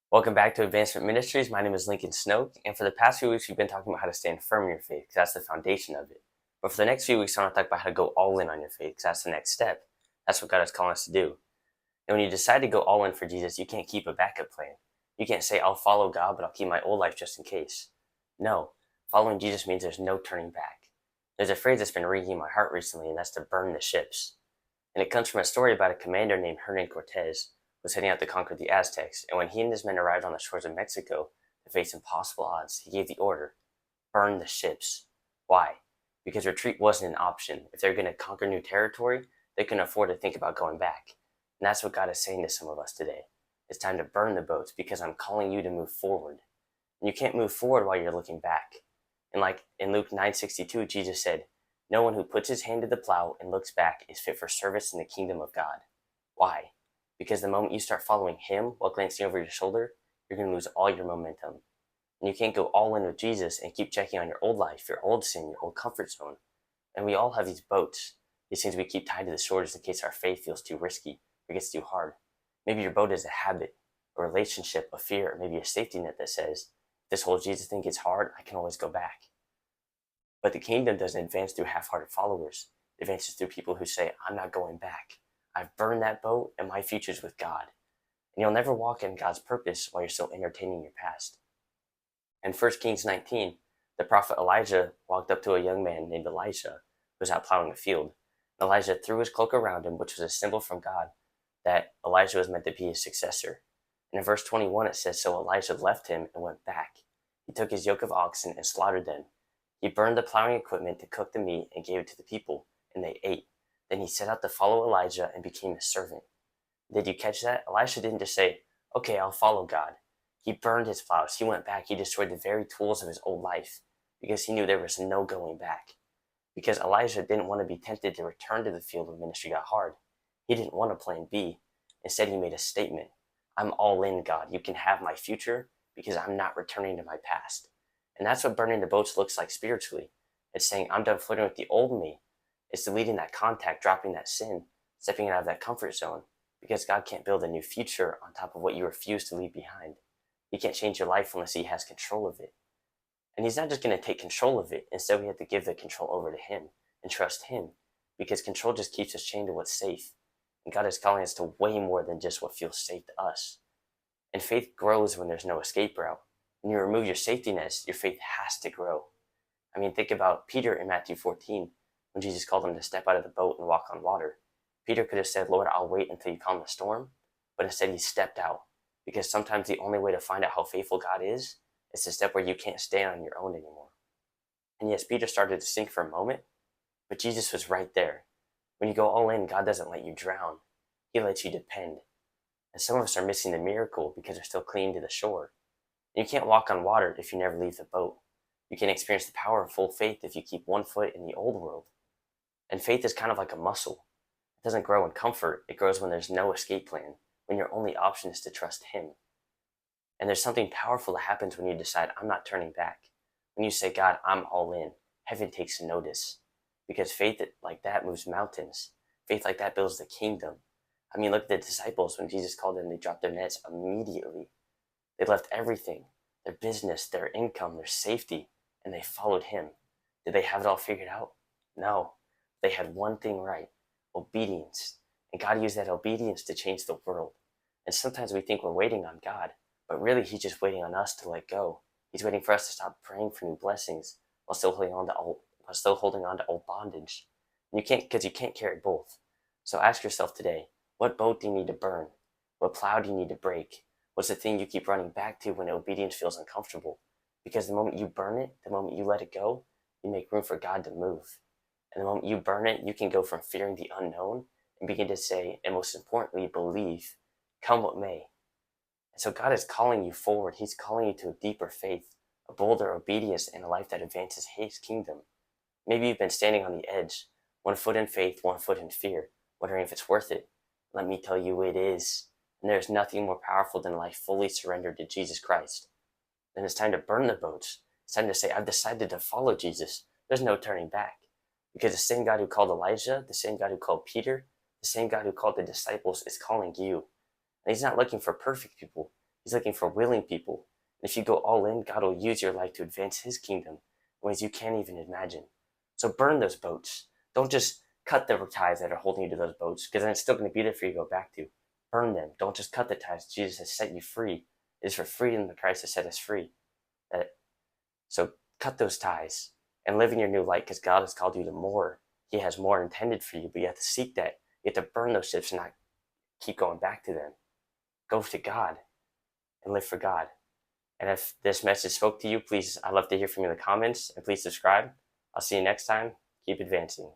Welcome back to Advancement Ministries. My name is Lincoln Snoke, and for the past few weeks, we've been talking about how to stand firm in your faith, because that's the foundation of it. But for the next few weeks, I want to talk about how to go all in on your faith, because that's the next step. That's what God is calling us to do. And when you decide to go all in for Jesus, you can't keep a backup plan. You can't say, I'll follow God, but I'll keep my old life just in case. No, following Jesus means there's no turning back. There's a phrase that's been ringing in my heart recently, and that's to burn the ships. And it comes from a story about a commander named Hernan Cortez was heading out to conquer the Aztecs, and when he and his men arrived on the shores of Mexico to face impossible odds, he gave the order, burn the ships. Why? Because retreat wasn't an option. If they're going to conquer new territory, they couldn't afford to think about going back. And that's what God is saying to some of us today. It's time to burn the boats because I'm calling you to move forward. And you can't move forward while you're looking back. And like in Luke 9:62, Jesus said, no one who puts his hand to the plow and looks back is fit for service in the kingdom of God. Why? Because the moment you start following him while glancing over your shoulder, you're going to lose all your momentum. And you can't go all in with Jesus and keep checking on your old life, your old sin, your old comfort zone. And we all have these boats, these things we keep tied to the shore just in case our faith feels too risky or gets too hard. Maybe your boat is a habit, a relationship, a fear, or maybe a safety net that says, if this whole Jesus thing gets hard, I can always go back. But the kingdom doesn't advance through half-hearted followers. It advances through people who say, I'm not going back. I've burned that boat and my future's with God. And you'll never walk in God's purpose while you're still entertaining your past. In 1 Kings 19, the prophet Elijah walked up to a young man named Elisha who was out plowing a field. Elijah threw his cloak around him, which was a symbol from God that Elijah was meant to be his successor. And in verse 21 it says, so Elijah left him and went back. He took his yoke of oxen and slaughtered them. He burned the plowing equipment to cook the meat and gave it to the people, and they ate. Then he set out to follow Elijah and became his servant. Did you catch that? Elisha didn't just say, okay, I'll follow God. He burned his plows. He went back. He destroyed the very tools of his old life because he knew there was no going back. Because Elijah didn't want to be tempted to return to the field when ministry got hard. He didn't want a plan B. Instead, he made a statement. I'm all in, God. You can have my future because I'm not returning to my past. And that's what burning the boats looks like spiritually. It's saying, I'm done flirting with the old me. It's deleting that contact, dropping that sin, stepping out of that comfort zone. Because God can't build a new future on top of what you refuse to leave behind. He can't change your life unless he has control of it. And he's not just going to take control of it. Instead, we have to give the control over to him and trust him. Because control just keeps us chained to what's safe. And God is calling us to way more than just what feels safe to us. And faith grows when there's no escape route. When you remove your safety nets, your faith has to grow. I mean, think about Peter in Matthew 14, when Jesus called him to step out of the boat and walk on water. Peter could have said, Lord, I'll wait until you calm the storm. But instead, he stepped out. Because sometimes the only way to find out how faithful God is to step where you can't stay on your own anymore. And yes, Peter started to sink for a moment, but Jesus was right there. When you go all in, God doesn't let you drown. He lets you depend. And some of us are missing the miracle because we're still clinging to the shore. And you can't walk on water if you never leave the boat. You can't experience the power of full faith if you keep one foot in the old world. And faith is kind of like a muscle. It doesn't grow in comfort. It grows when there's no escape plan, when your only option is to trust him. And there's something powerful that happens when you decide, I'm not turning back. When you say, God, I'm all in, heaven takes notice. Because faith like that moves mountains. Faith like that builds the kingdom. I mean, look at the disciples. When Jesus called them, they dropped their nets immediately. They left everything, their business, their income, their safety, and they followed him. Did they have it all figured out? No. They had one thing right, obedience. And God used that obedience to change the world. And sometimes we think we're waiting on God, but really he's just waiting on us to let go. He's waiting for us to stop praying for new blessings while still holding on to old bondage. And you can't carry both. So ask yourself today, what boat do you need to burn? What plow do you need to break? What's the thing you keep running back to when obedience feels uncomfortable? Because the moment you burn it, the moment you let it go, you make room for God to move. And the moment you burn it, you can go from fearing the unknown and begin to say, and most importantly, believe, come what may. And so God is calling you forward. He's calling you to a deeper faith, a bolder obedience, and a life that advances his kingdom. Maybe you've been standing on the edge, one foot in faith, one foot in fear, wondering if it's worth it. Let me tell you, it is. And there's nothing more powerful than life fully surrendered to Jesus Christ. Then it's time to burn the boats. It's time to say, I've decided to follow Jesus. There's no turning back. Because the same God who called Elijah, the same God who called Peter, the same God who called the disciples is calling you. And he's not looking for perfect people. He's looking for willing people. And if you go all in, God will use your life to advance His kingdom in ways you can't even imagine. So burn those boats. Don't just cut the ties that are holding you to those boats, because then it's still going to be there for you to go back to. Burn them. Don't just cut the ties. Jesus has set you free. It is for freedom that Christ has set us free. So cut those ties and live in your new light, because God has called you to more. He has more intended for you, but you have to seek that. You have to burn those ships and not keep going back to them. Go to God and live for God. And if this message spoke to you, please, I'd love to hear from you in the comments, and please subscribe. I'll see you next time. Keep advancing.